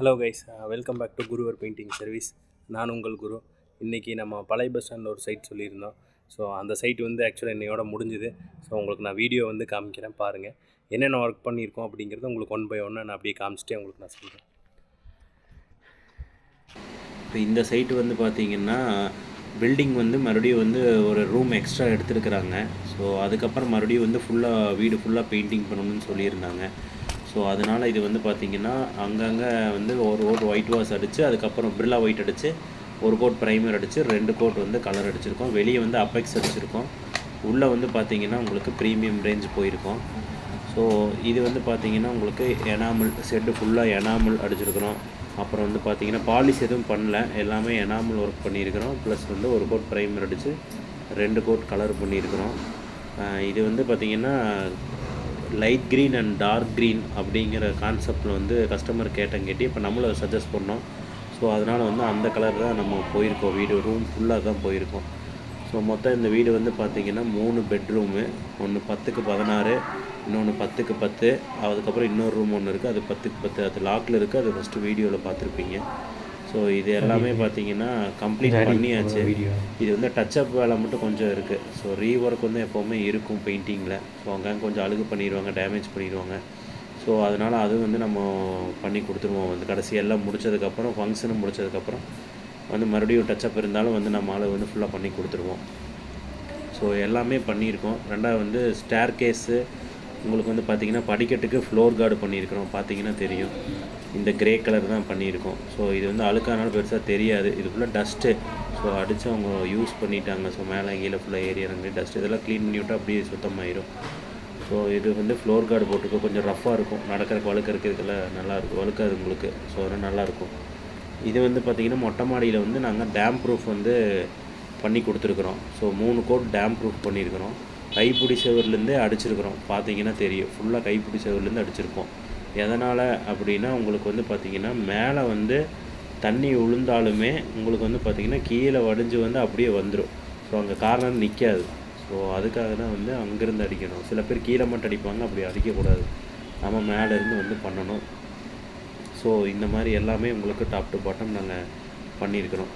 Hello guys, welcome back to Guruvar painting service. நான் உங்கள் குரு. இன்றைக்கி நம்ம பழைய பஸ் ஸ்டாண்டில் ஒரு சைட் சொல்லியிருந்தோம். ஸோ அந்த சைட் வந்து ஆக்சுவலாக இன்னையோட முடிஞ்சுது. ஸோ உங்களுக்கு நான் வீடியோ வந்து காமிக்கிறேன், பாருங்கள். என்னென்ன ஒர்க் பண்ணியிருக்கோம் அப்படிங்கிறத உங்களுக்கு ஒன் பை ஒன்று நான் அப்படியே காமிச்சிட்டே உங்களுக்கு நான் சொல்கிறேன். இப்போ இந்த சைட்டு வந்து பார்த்திங்கன்னா பில்டிங் வந்து மறுபடியும் வந்து ஒரு ரூம் எக்ஸ்ட்ரா எடுத்துருக்குறாங்க. ஸோ அதுக்கப்புறம் மறுபடியும் வந்து வீடு ஃபுல்லாக பெயிண்டிங் பண்ணணும்னு சொல்லியிருந்தாங்க. ஸோ அதனால் இது வந்து பார்த்திங்கன்னா அங்கங்கே வந்து ஒரு கோட் ஒயிட் வாஷ் அடித்து, அதுக்கப்புறம் பிர்லா ஒயிட் அடித்து, ஒரு கோட் ப்ரைமர் அடித்து, 2 கோட் வந்து கலர் அடிச்சிருக்கோம். வெளியே வந்து அப்பெக்ஸ் அடிச்சிருக்கோம். உள்ளே வந்து பார்த்திங்கன்னா உங்களுக்கு ப்ரீமியம் ரேஞ்ச் போயிருக்கோம். ஸோ இது வந்து பார்த்திங்கன்னா உங்களுக்கு எனாமல் செட்டு ஃபுல்லாக எனாமல் அடிச்சிருக்கிறோம். அப்புறம் வந்து பார்த்திங்கன்னா பாலிஷ் எதுவும் பண்ணல, எல்லாமே எனாமல் ஒர்க் பண்ணியிருக்கிறோம். ப்ளஸ் வந்து ஒரு கோட் ப்ரைமர் அடித்து 2 கோட் கலர் பண்ணியிருக்கிறோம். இது வந்து பார்த்திங்கன்னா light green and dark green அப்படிங்கிற கான்செப்டில் வந்து கஸ்டமர் கேட்டி இப்போ நம்மளும் அதை சஜஸ்ட் பண்ணோம். ஸோ அதனால் வந்து அந்த கலர் தான் நம்ம போயிருக்கோம். வீடு ரூம் ஃபுல்லாக தான் போயிருக்கோம். ஸோ மொத்தம் இந்த வீடு வந்து பார்த்திங்கன்னா 3 பெட்ரூமு, ஒன்று 10க்கு 16, இன்னொன்று 10க்கு 10, அதுக்கப்புறம் இன்னொரு ரூம் ஒன்று இருக்குது, அது 10க்கு 10. அது லாக்கில் இருக்குது, அது ஃபஸ்ட்டு வீடியோவில் பார்த்துருப்பீங்க. ஸோ இது எல்லாமே பார்த்திங்கன்னா கம்ப்ளீட் பண்ணியாச்சு. இது வந்து டச்சப் வேலை மட்டும் கொஞ்சம் இருக்குது. ஸோ ரீஒர்க் வந்து எப்போவுமே இருக்கும் பெயிண்டிங்கில். ஸோ அங்கே கொஞ்சம் அழுகு பண்ணிடுவாங்க, டேமேஜ் பண்ணிடுவாங்க. ஸோ அதனால் அது வந்து நம்ம பண்ணி கொடுத்துருவோம். வந்து கடைசி எல்லாம் முடித்ததுக்கப்புறம், ஃபங்க்ஷனும் முடித்ததுக்கப்புறம் வந்து மறுபடியும் டச்சப் இருந்தாலும் வந்து நம்ம ஆளை வந்து ஃபுல்லாக பண்ணி கொடுத்துருவோம். ஸோ எல்லாமே பண்ணியிருக்கோம். ரெண்டாவது வந்து ஸ்டேர் கேஸு உங்களுக்கு வந்து பார்த்திங்கன்னா படிக்கட்டுக்கு ஃப்ளோர் கார்டு பண்ணியிருக்கிறோம். பார்த்திங்கன்னா தெரியும், இந்த கிரே கலர் தான் பண்ணியிருக்கோம். ஸோ இது வந்து அழுக்கானாலும் பெருசாக தெரியாது. இது ஃபுல்லாக டஸ்ட்டு. ஸோ அடித்து அவங்க யூஸ் பண்ணிட்டாங்க. ஸோ மேலே கீழே ஃபுல்லாக ஏறி இறங்கி டஸ்ட் இதெல்லாம் க்ளீன் பண்ணி விட்டால் அப்படியே சுத்தமாயிடும். ஸோ இது வந்து ஃப்ளோர் கார்டு போட்டிருக்கோம். கொஞ்சம் ரஃப்பாக இருக்கும், நடக்கிறக்கு வழுக்கிறதுக்கு இதெல்லாம் நல்லாயிருக்கும், வழுக்காது உங்களுக்கு. ஸோ அதெல்லாம் நல்லாயிருக்கும். இது வந்து பார்த்திங்கன்னா மொட்டை மாடியில் வந்து நாங்கள் டேம் ப்ரூஃப் வந்து பண்ணி கொடுத்துருக்குறோம். ஸோ 3 கோட் டேம் ப்ரூஃப் பண்ணியிருக்கிறோம். கைப்பிடி செவர்லேருந்தே அடிச்சிருக்கிறோம். பார்த்தீங்கன்னா தெரியும், ஃபுல்லாக கைப்பிடி செவர்லேருந்து அடிச்சிருப்போம். எதனால் அப்படின்னா உங்களுக்கு வந்து பார்த்திங்கன்னா மேலே வந்து தண்ணி விழுந்தாலுமே உங்களுக்கு வந்து பார்த்திங்கன்னா கீழே வடிஞ்சு வந்து அப்படியே வந்துடும். ஸோ அங்கே கார்னர் நிற்காது. ஸோ அதுக்காக தான் வந்து அங்கேருந்து அடிக்கணும். சில பேர் கீழே மட்டும் அடிப்பாங்க, அப்படி அடிக்கக்கூடாது, நம்ம மேலேருந்து வந்து பண்ணணும். ஸோ இந்த மாதிரி எல்லாமே உங்களுக்கு டாப் டு பாட்டம் நாங்கள் பண்ணியிருக்கிறோம்.